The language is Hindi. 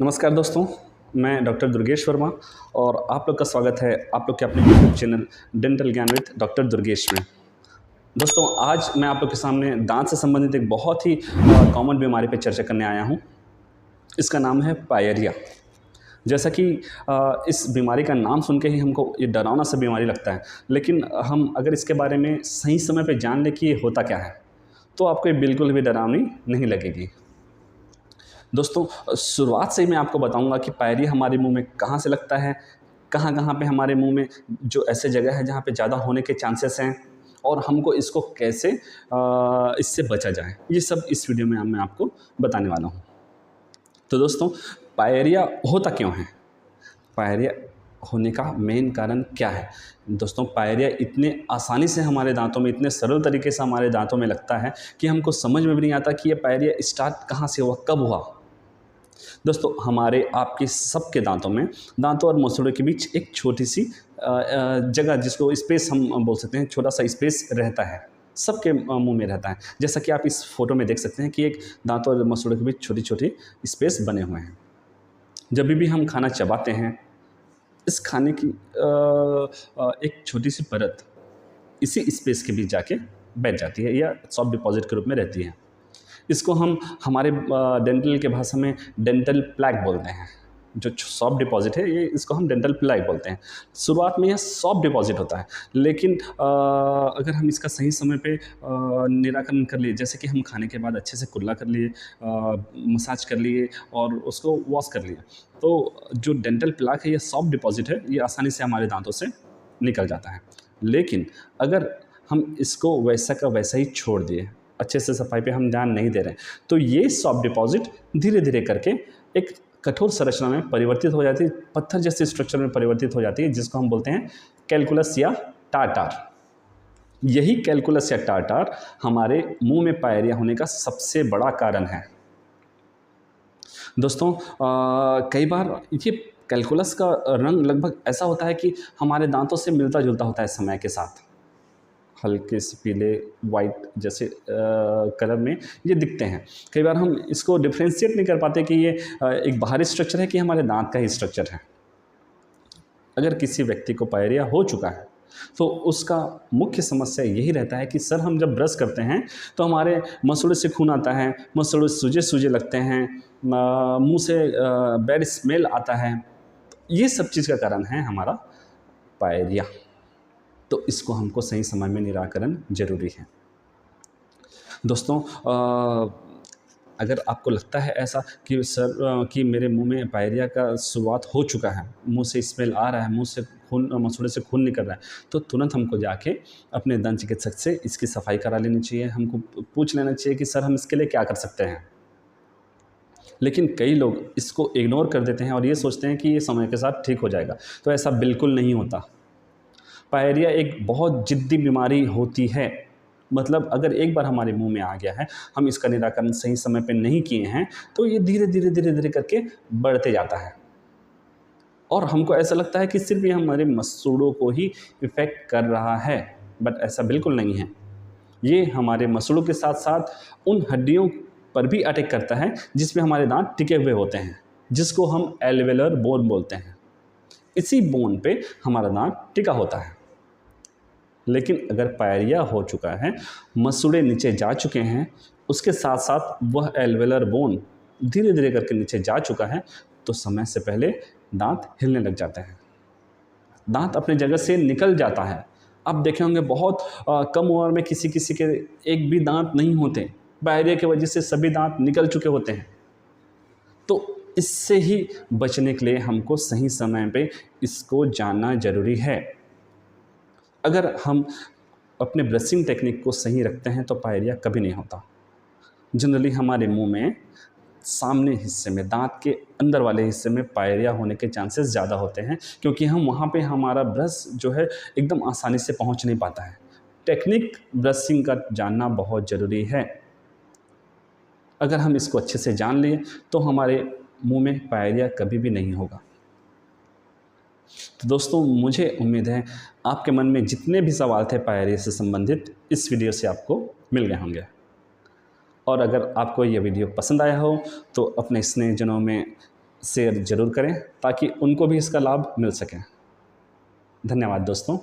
नमस्कार दोस्तों, मैं डॉक्टर दुर्गेश वर्मा और आप लोग का स्वागत है आप लोग के अपने यूट्यूब चैनल डेंटल ज्ञान विद डॉक्टर दुर्गेश में। दोस्तों, आज मैं आप लोग के सामने दांत से संबंधित एक बहुत ही कॉमन बीमारी पे चर्चा करने आया हूँ। इसका नाम है पायरिया। जैसा कि इस बीमारी का नाम सुन के ही हमको ये डरावना सा बीमारी लगता है, लेकिन हम अगर इसके बारे में सही समय पे जान लें कि ये होता क्या है, तो आपको ये बिल्कुल भी डरावनी नहीं लगेगी। दोस्तों, शुरुआत से ही मैं आपको बताऊंगा कि पायरिया हमारे मुंह में कहाँ से लगता है, कहाँ कहाँ पे हमारे मुंह में जो ऐसे जगह है जहाँ पे ज़्यादा होने के चांसेस हैं, और हमको इसको कैसे इससे बचा जाए, ये सब इस वीडियो में मैं आपको बताने वाला हूँ। तो दोस्तों, पायरिया होता क्यों है, पायरिया होने का मेन कारण क्या है। दोस्तों, पायरिया इतने आसानी से हमारे दांतों में, इतने सरल तरीके से हमारे दांतों में लगता है कि हमको समझ में भी नहीं आता कि ये पायरिया स्टार्ट कहाँ से हुआ, कब हुआ। दोस्तों, हमारे आपके सबके दांतों में, दांतों और मसूड़ों के बीच एक छोटी सी जगह, जिसको स्पेस हम बोल सकते हैं, छोटा सा स्पेस रहता है, सबके मुंह में रहता है। जैसा कि आप इस फोटो में देख सकते हैं कि एक दांतों और मसूड़ों के बीच छोटी छोटी स्पेस बने हुए हैं। जब भी हम खाना चबाते हैं, इस खाने की एक छोटी सी परत इसी स्पेस के बीच जाके बैठ जाती है या सॉफ्ट डिपॉजिट के रूप में रहती है। इसको हम हमारे डेंटल के भाषा में डेंटल प्लैक बोलते हैं। जो सॉफ्ट डिपॉजिट है, ये इसको हम डेंटल प्लैक बोलते हैं। शुरुआत में यह सॉफ्ट डिपॉजिट होता है, लेकिन अगर हम इसका सही समय पे निराकरण कर लिए, जैसे कि हम खाने के बाद अच्छे से कुल्ला कर लिए, मसाज कर लिए और उसको वॉश कर लिए, तो जो डेंटल प्लैक है, ये सॉफ्ट डिपॉजिट है, ये आसानी से हमारे दांतों से निकल जाता है। लेकिन अगर हम इसको वैसा का वैसा ही छोड़ दिए, अच्छे से सफाई पे हम ध्यान नहीं दे रहे हैं, तो ये सॉफ्ट डिपॉजिट धीरे धीरे करके एक कठोर संरचना में परिवर्तित हो जाती है, पत्थर जैसे स्ट्रक्चर में परिवर्तित हो जाती है, जिसको हम बोलते हैं कैलकुलस या टार्टार। यही कैलकुलस या टार्टार हमारे मुंह में पायरिया होने का सबसे बड़ा कारण है। दोस्तों, कई बार ये कैलकुलस का रंग लगभग ऐसा होता है कि हमारे दांतों से मिलता जुलता होता है समय के साथ। हल्के से पीले वाइट जैसे कलर में ये दिखते हैं। कई बार हम इसको डिफ्रेंशिएट नहीं कर पाते कि ये एक बाहरी स्ट्रक्चर है कि हमारे दांत का ही स्ट्रक्चर है। अगर किसी व्यक्ति को पायरिया हो चुका है, तो उसका मुख्य समस्या यही रहता है कि सर, हम जब ब्रश करते हैं तो हमारे मसूड़े से खून आता है, मसूड़े सूजे सूजे लगते हैं, मुंह से बैड स्मेल आता है। ये सब चीज़ का कारण है हमारा पायरिया। तो इसको हमको सही समय में निराकरण जरूरी है। दोस्तों, अगर आपको लगता है ऐसा कि सर कि मेरे मुंह में पायरिया का शुरुआत हो चुका है, मुंह से स्मेल आ रहा है, मुंह से खून, मसूड़े से खून निकल रहा है, तो तुरंत हमको जाके अपने दंत चिकित्सक से इसकी सफाई करा लेनी चाहिए। हमको पूछ लेना चाहिए कि सर, हम इसके लिए क्या कर सकते हैं। लेकिन कई लोग इसको इग्नोर कर देते हैं और ये सोचते हैं कि ये समय के साथ ठीक हो जाएगा। तो ऐसा बिल्कुल नहीं होता। पायरिया एक बहुत जिद्दी बीमारी होती है। मतलब अगर एक बार हमारे मुंह में आ गया है, हम इसका निराकरण सही समय पे नहीं किए हैं, तो ये धीरे धीरे धीरे धीरे करके बढ़ते जाता है और हमको ऐसा लगता है कि सिर्फ ये हमारे मसूड़ों को ही इफ़ेक्ट कर रहा है, बट ऐसा बिल्कुल नहीं है। ये हमारे मसूड़ों के साथ साथ उन हड्डियों पर भी अटैक करता है जिसमें हमारे दांत टिके हुए होते हैं, जिसको हम एल्वेलर बोन बोलते हैं। इसी बोन पे हमारा दांत टिका होता है। लेकिन अगर पायरिया हो चुका है, मसूड़े नीचे जा चुके हैं, उसके साथ साथ वह एल्वेलर बोन धीरे धीरे करके नीचे जा चुका है, तो समय से पहले दांत हिलने लग जाते हैं, दांत अपने जगह से निकल जाता है। आप देखे होंगे बहुत कम उम्र में किसी किसी के एक भी दांत नहीं होते, पायरिया की वजह से सभी दांत निकल चुके होते हैं। तो इससे ही बचने के लिए हमको सही समय पे इसको जानना जरूरी है। अगर हम अपने ब्रशिंग टेक्निक को सही रखते हैं तो पायरिया कभी नहीं होता। जनरली हमारे मुंह में सामने हिस्से में, दांत के अंदर वाले हिस्से में पायरिया होने के चांसेस ज़्यादा होते हैं, क्योंकि हम वहाँ पे हमारा ब्रश जो है एकदम आसानी से पहुँच नहीं पाता है। टेक्निक ब्रशिंग का जानना बहुत ज़रूरी है। अगर हम इसको अच्छे से जान लिए तो हमारे मुंह में पायरिया कभी भी नहीं होगा। तो दोस्तों, मुझे उम्मीद है आपके मन में जितने भी सवाल थे पायरिया से संबंधित, इस वीडियो से आपको मिल गए होंगे। और अगर आपको यह वीडियो पसंद आया हो तो अपने स्नेहीजनों में शेयर ज़रूर करें ताकि उनको भी इसका लाभ मिल सके। धन्यवाद दोस्तों।